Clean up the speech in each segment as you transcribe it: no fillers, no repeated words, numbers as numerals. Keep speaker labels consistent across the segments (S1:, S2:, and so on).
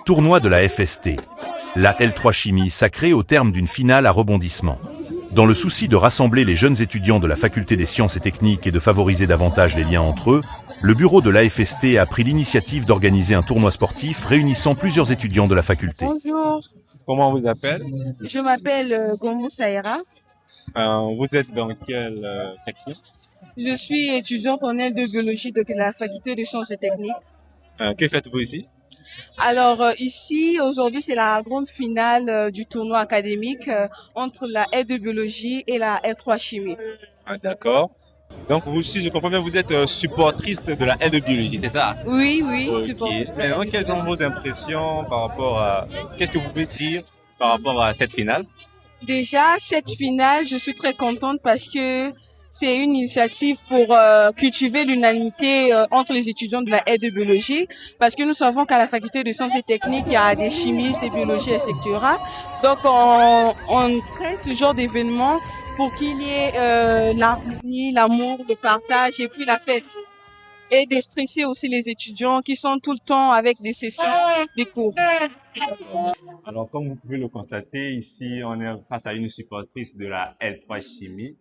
S1: Tournoi de la FST. La L3 Chimie sacrée au terme d'une finale à rebondissement. Dans le souci de rassembler les jeunes étudiants de la Faculté des Sciences et Techniques et de favoriser davantage les liens entre eux, le bureau de l'AFST a pris l'initiative d'organiser un tournoi sportif réunissant plusieurs étudiants de la faculté.
S2: Bonjour.
S3: Comment on vous appelle?
S2: Je m'appelle Gombo Saïra.
S3: Vous êtes dans quelle section?
S2: Je suis étudiante en aide de biologie de la Faculté des Sciences et Techniques.
S3: Que faites-vous ici?
S2: Alors ici, aujourd'hui, c'est la grande finale du tournoi académique entre la aide de biologie et la L3 Chimie.
S3: Ah, d'accord. Donc vous, si je comprends bien, vous êtes supportrice de la aide de biologie, c'est ça?
S2: Oui,
S3: Ok.
S2: supportrice.
S3: Maintenant, quelles sont vos impressions par rapport à... Qu'est-ce que vous pouvez dire par rapport à cette finale?
S2: Déjà, cette finale, je suis très contente parce que c'est une initiative pour cultiver l'unanimité entre les étudiants de la aide de biologie, parce que nous savons qu'à la faculté de sciences et techniques, il y a des chimistes, des biologistes, etc. Donc, on crée ce genre d'événement pour qu'il y ait l'harmonie, l'amour, le partage et puis la fête. Et déstresser aussi les étudiants qui sont tout le temps avec des sessions, des cours.
S3: Alors, comme vous pouvez le constater, ici, on est face à une supportrice de la L3 Chimie.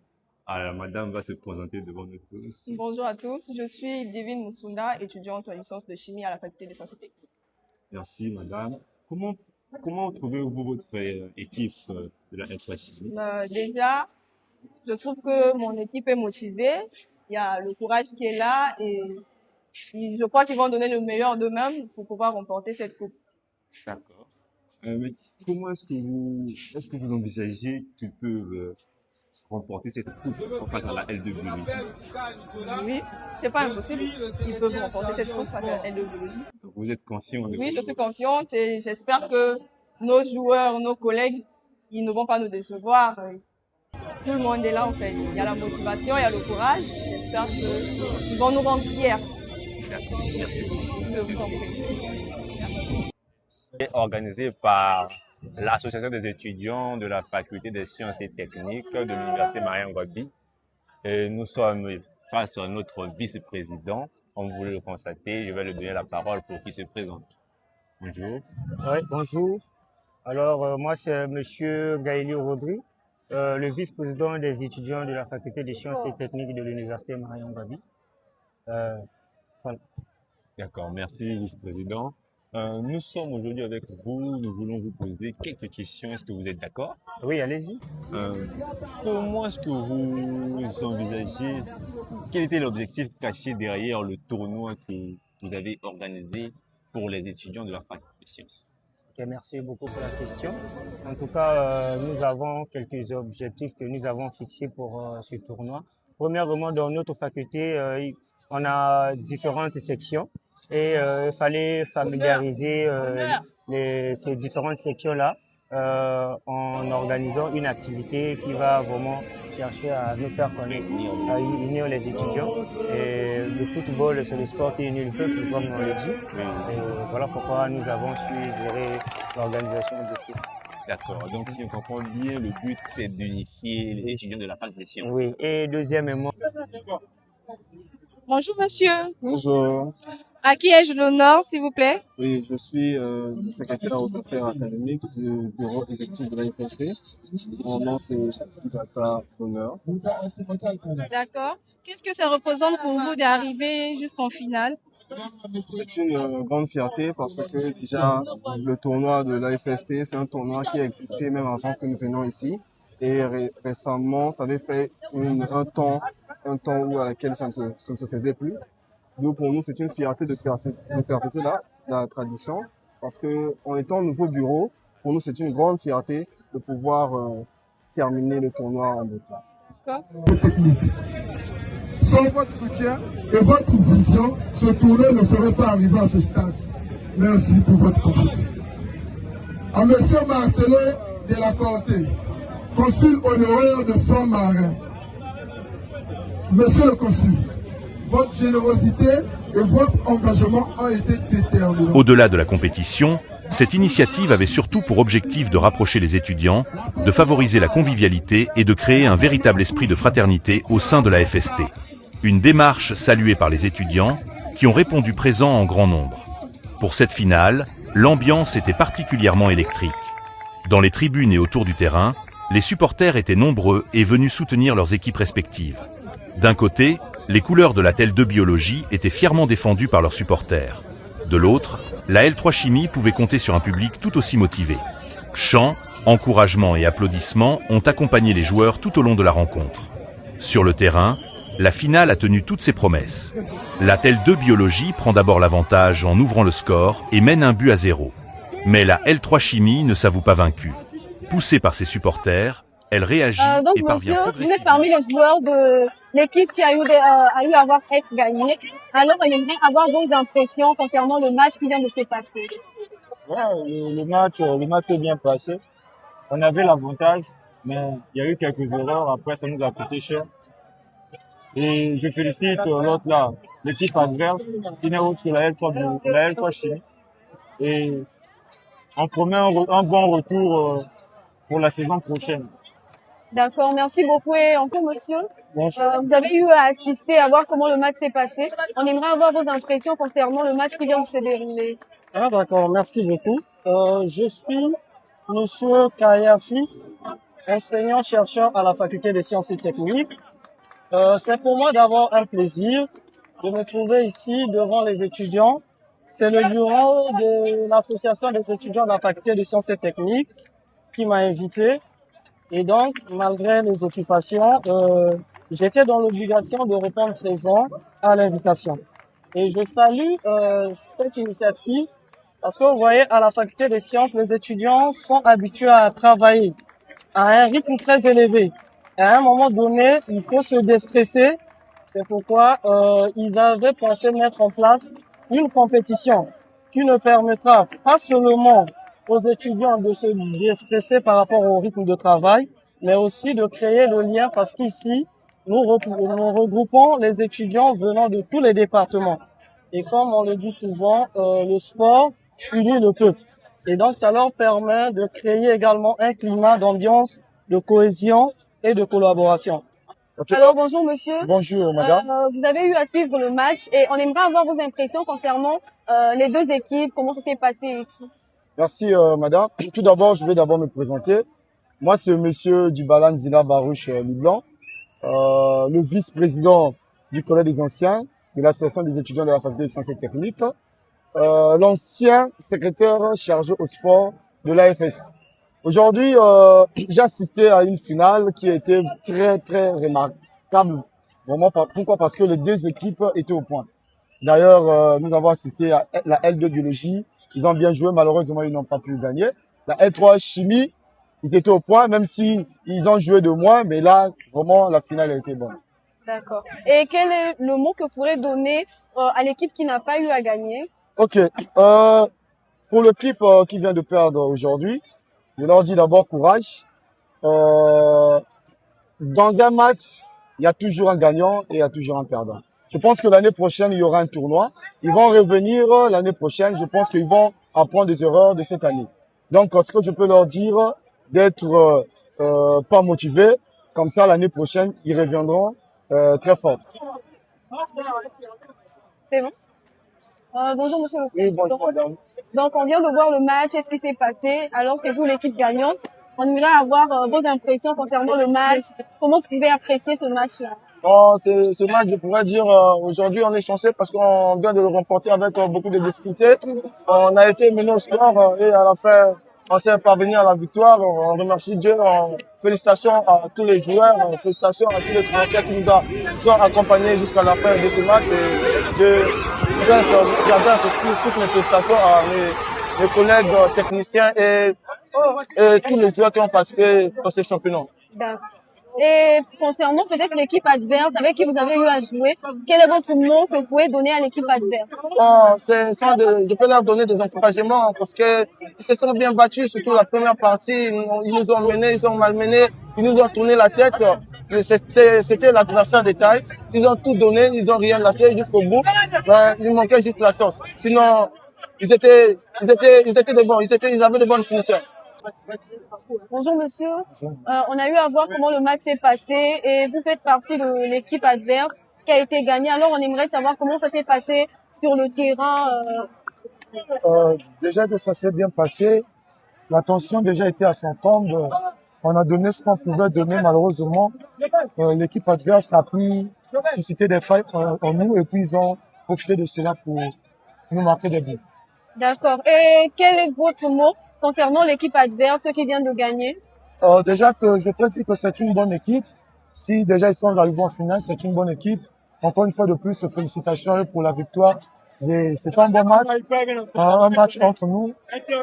S3: Alors, madame va se présenter devant nous tous.
S2: Bonjour à tous, je suis Divine Moussunda, étudiante en licence de chimie à la faculté des sciences et techniques.
S3: Merci, madame. Comment trouvez-vous votre équipe de la L3 Chimie?
S2: Déjà, je trouve que mon équipe est motivée, il y a le courage qui est là et je crois qu'ils vont donner le meilleur d'eux-mêmes pour pouvoir remporter cette coupe.
S3: D'accord. Mais comment est-ce que vous envisagez qu'ils peuvent remporter cette coupe face à la L2 biologie?
S2: Oui, c'est pas impossible. Ils peuvent remporter cette coupe face à la L2 biologie.
S3: Donc, vous êtes confiant?
S2: Oui, je suis confiante et j'espère que nos joueurs, nos collègues, ils ne vont pas nous décevoir. Tout le monde est là en fait. Il y a la motivation, il y a le courage. J'espère qu'ils vont nous rendre fiers.
S3: Merci beaucoup.
S2: Je vous en prie. Merci.
S3: C'est organisé par l'Association des étudiants de la Faculté des Sciences et Techniques de l'Université Marien-Ngouabi. Et nous sommes face à notre vice-président. Comme vous le constatez, je vais lui donner la parole pour qu'il se présente. Bonjour.
S4: Oui, bonjour. Alors, moi, c'est Monsieur Gaëli Rodri, le vice-président des étudiants de la Faculté des Sciences et Techniques de l'Université Marien-Ngouabi. Voilà.
S3: D'accord, merci, vice-président. Nous sommes aujourd'hui avec vous. Nous voulons vous poser quelques questions. Est-ce que vous êtes d'accord?
S4: Oui, allez-y.
S3: Comment est-ce que vous envisagez, quel était l'objectif caché derrière le tournoi que vous avez organisé pour les étudiants de la faculté des sciences?
S4: Okay, merci beaucoup pour la question. En tout cas, nous avons quelques objectifs que nous avons fixés pour ce tournoi. Premièrement, dans notre faculté, on a différentes sections. Et il fallait familiariser ces différentes sections-là en organisant une activité qui va vraiment chercher à nous faire connaître, à unir les étudiants. Et le football, c'est le sport qui unit le peuple, comme on le dit. Et voilà pourquoi nous avons su gérer l'organisation de ce.
S3: D'accord. Donc, si on comprend bien, le but, c'est d'unifier les étudiants de la faculté des sciences.
S4: Oui. Et deuxièmement...
S5: Bonjour, monsieur.
S6: Bonjour.
S5: À qui ai-je l'honneur, s'il vous plaît?
S6: Oui, je suis secrétaire aux affaires académiques du bureau exécutif de la FST. Mon nom, c'est Data Honneur.
S5: D'accord. Qu'est-ce que ça représente pour vous d'arriver jusqu'en finale?
S6: C'est une grande fierté parce que déjà, le tournoi de la FST, c'est un tournoi qui a existé même avant que nous venions ici. Et récemment, ça avait fait un temps où à laquelle ça ne se faisait plus. Donc pour nous, c'est une fierté de perpétuer la tradition parce que en étant nouveau bureau, pour nous, c'est une grande fierté de pouvoir terminer le tournoi en beauté.
S7: Sans votre soutien et votre vision, ce tournoi ne serait pas arrivé à ce stade. Merci pour votre confiance. À M. Marcelo de la Corté, consul honoraire de Saint-Marin. Monsieur le consul, votre générosité et votre engagement ont été déterminants.
S1: Au-delà de la compétition, cette initiative avait surtout pour objectif de rapprocher les étudiants, de favoriser la convivialité et de créer un véritable esprit de fraternité au sein de la FST. Une démarche saluée par les étudiants, qui ont répondu présent en grand nombre. Pour cette finale, l'ambiance était particulièrement électrique. Dans les tribunes et autour du terrain, les supporters étaient nombreux et venus soutenir leurs équipes respectives. D'un côté, les couleurs de la L2 Biologie étaient fièrement défendues par leurs supporters. De l'autre, la L3 Chimie pouvait compter sur un public tout aussi motivé. Chants, encouragements et applaudissements ont accompagné les joueurs tout au long de la rencontre. Sur le terrain, la finale a tenu toutes ses promesses. La L2 Biologie prend d'abord l'avantage en ouvrant le score et mène 1-0. Mais la L3 Chimie ne s'avoue pas vaincue. Poussée par ses supporters, elle réagit
S5: Donc,
S1: et parvient
S5: monsieur,
S1: progressivement.
S5: vous êtes parmi les joueurs de l'équipe qui a eu à avoir être gagnée. Alors, on aimerait avoir vos impressions concernant le match qui vient de se passer.
S4: Ouais, le match s'est bien passé. On avait l'avantage, mais il y a eu quelques erreurs. Après, ça nous a coûté cher. Et je félicite l'autre là, l'équipe adverse, qui n'est autre que la L3 Chimie. Et on promet un bon retour pour la saison prochaine.
S5: D'accord, merci beaucoup. Et encore, monsieur,
S4: Bonjour.
S5: vous avez eu à assister à voir comment le match s'est passé. On aimerait avoir vos impressions concernant le match qui vient de se dérouler.
S8: Ah, d'accord, merci beaucoup. Je suis monsieur Kaya Fils, enseignant-chercheur à la faculté des sciences et techniques. C'est pour moi d'avoir un plaisir de me trouver ici devant les étudiants. C'est le bureau de l'association des étudiants de la faculté des sciences et techniques qui m'a invité. Et donc, malgré les occupations, j'étais dans l'obligation de répondre présent à l'invitation. Et je salue cette initiative parce que vous voyez, à la faculté des sciences, les étudiants sont habitués à travailler à un rythme très élevé. Et à un moment donné, il faut se déstresser. C'est pourquoi ils avaient pensé mettre en place une compétition qui ne permettra pas seulement aux étudiants de se déstresser par rapport au rythme de travail, mais aussi de créer le lien parce qu'ici, nous regroupons les étudiants venant de tous les départements. Et comme on le dit souvent, le sport unit le peuple. Et donc, ça leur permet de créer également un climat d'ambiance, de cohésion et de collaboration.
S4: Okay.
S5: Alors, bonjour, monsieur.
S4: Bonjour, madame.
S5: Vous avez eu à suivre le match et on aimerait avoir vos impressions concernant les deux équipes, comment ça s'est passé et tout.
S9: Merci, madame. Tout d'abord, je vais d'abord me présenter. Moi, c'est monsieur Djibalan Zina Barouche Liblan, le vice-président du Collège des anciens de l'Association des étudiants de la faculté de sciences et techniques, l'ancien secrétaire chargé au sport de l'AFS. Aujourd'hui, j'ai assisté à une finale qui a été très, très remarquable. Vraiment, pourquoi? Parce que les deux équipes étaient au point. D'ailleurs, nous avons assisté à la L2 Biologie. Ils ont bien joué. Malheureusement, ils n'ont pas pu gagner. La L3 Chimie, ils étaient au point, même si ils ont joué de moins. Mais là, vraiment, la finale a été bonne.
S5: D'accord. Et quel est le mot que vous pourrez donner à l'équipe qui n'a pas eu à gagner?
S9: Ok. Pour l'équipe qui vient de perdre aujourd'hui, je leur dis d'abord courage. Dans un match, il y a toujours un gagnant et il y a toujours un perdant. Je pense que l'année prochaine, il y aura un tournoi. Ils vont revenir l'année prochaine. Je pense qu'ils vont apprendre des erreurs de cette année. Donc, ce que je peux leur dire, d'être pas motivés. Comme ça, l'année prochaine, ils reviendront très fort.
S5: C'est bon. Bonjour, monsieur le
S9: Oui, bonjour, madame.
S5: Donc, on vient de voir le match et ce qui s'est passé. Alors, c'est vous l'équipe gagnante. On aimerait avoir vos impressions concernant le match. Comment vous pouvez apprécier ce match-là?
S8: Bon, ce match, je pourrais dire, aujourd'hui, on est chanceux parce qu'on vient de le remporter avec beaucoup de difficultés. On a été mené au score et à la fin, on s'est parvenu à la victoire. On remercie Dieu. Félicitations à tous les joueurs, félicitations à tous les supporters qui nous ont accompagnés jusqu'à la fin de ce match. Et j'adresse toutes mes félicitations à mes collègues techniciens et tous les joueurs qui ont participé dans ce championnat.
S5: D'accord. Et concernant peut-être l'équipe adverse avec qui vous avez eu à jouer, quel est votre nom que vous pouvez donner à l'équipe adverse?
S8: Je peux leur donner des encouragements parce que ils se sont bien battus, surtout la première partie. Ils nous ont menés, ils ont malmenés, ils nous ont tourné la tête. C'était l'adversaire de taille. Ils ont tout donné, ils ont rien lâché jusqu'au bout. Il manquait juste la chance. Sinon, ils étaient de bons, ils avaient de bonnes finitions.
S5: Bonjour monsieur, on a eu à voir comment le match s'est passé et vous faites partie de l'équipe adverse qui a été gagnée. Alors on aimerait savoir comment ça s'est passé sur le terrain
S9: Déjà que ça s'est bien passé, la tension déjà était à son comble. On a donné ce qu'on pouvait donner. Malheureusement, l'équipe adverse a pu susciter des failles en nous et puis ils ont profité de cela pour nous marquer des buts.
S5: D'accord. Et quel est votre mot concernant l'équipe adverse, ceux qui viennent de gagner?
S9: Déjà que je peux dire que c'est une bonne équipe. Si déjà ils sont arrivés en finale, c'est une bonne équipe. Encore une fois de plus, félicitations pour la victoire. C'est un bon match, un match entre nous.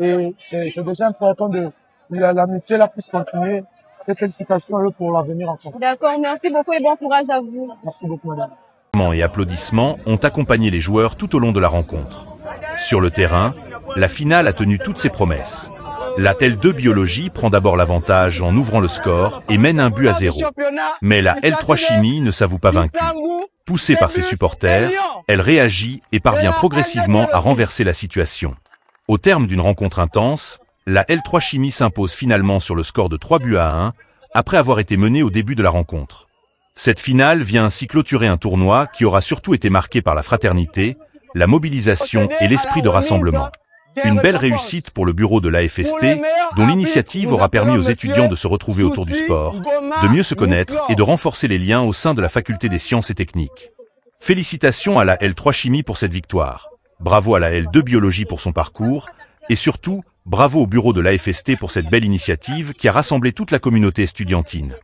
S9: Et c'est déjà important de l'amitié là puisse continuer. Et félicitations pour l'avenir encore.
S5: D'accord, merci beaucoup et bon courage à vous.
S9: Merci beaucoup, madame.
S1: Et applaudissements ont accompagné les joueurs tout au long de la rencontre. Sur le terrain, la finale a tenu toutes ses promesses. La L2 Biologie prend d'abord l'avantage en ouvrant le score et mène 1-0. Mais la L3 Chimie ne s'avoue pas vaincue. Poussée par ses supporters, elle réagit et parvient progressivement à renverser la situation. Au terme d'une rencontre intense, la L3 Chimie s'impose finalement sur le score de 3-1, après avoir été menée au début de la rencontre. Cette finale vient ainsi clôturer un tournoi qui aura surtout été marqué par la fraternité, la mobilisation et l'esprit de rassemblement. Une belle réussite pour le bureau de l'AFST, dont l'initiative aura permis aux étudiants de se retrouver autour du sport, de mieux se connaître et de renforcer les liens au sein de la faculté des sciences et techniques. Félicitations à la L3 Chimie pour cette victoire. Bravo à la L2 Biologie pour son parcours. Et surtout, bravo au bureau de l'AFST pour cette belle initiative qui a rassemblé toute la communauté estudiantine.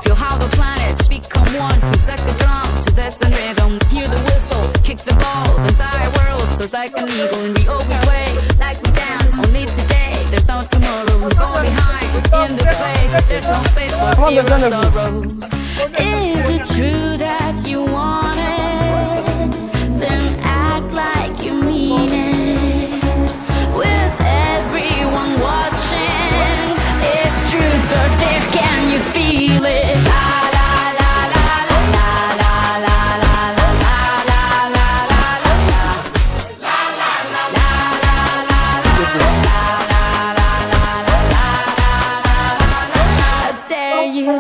S10: Feel how the planets become one. It's like a drum to dance and rhythm. Hear the whistle, kick the ball. The entire world soars like an eagle. And we all we play like we dance. Only today, there's no tomorrow. We go behind in this place. There's no space for fear or sorrow. Is it true that you want it? Then act like you mean it. With everyone watching, it's truth or dare. Can you feel it? I dare you.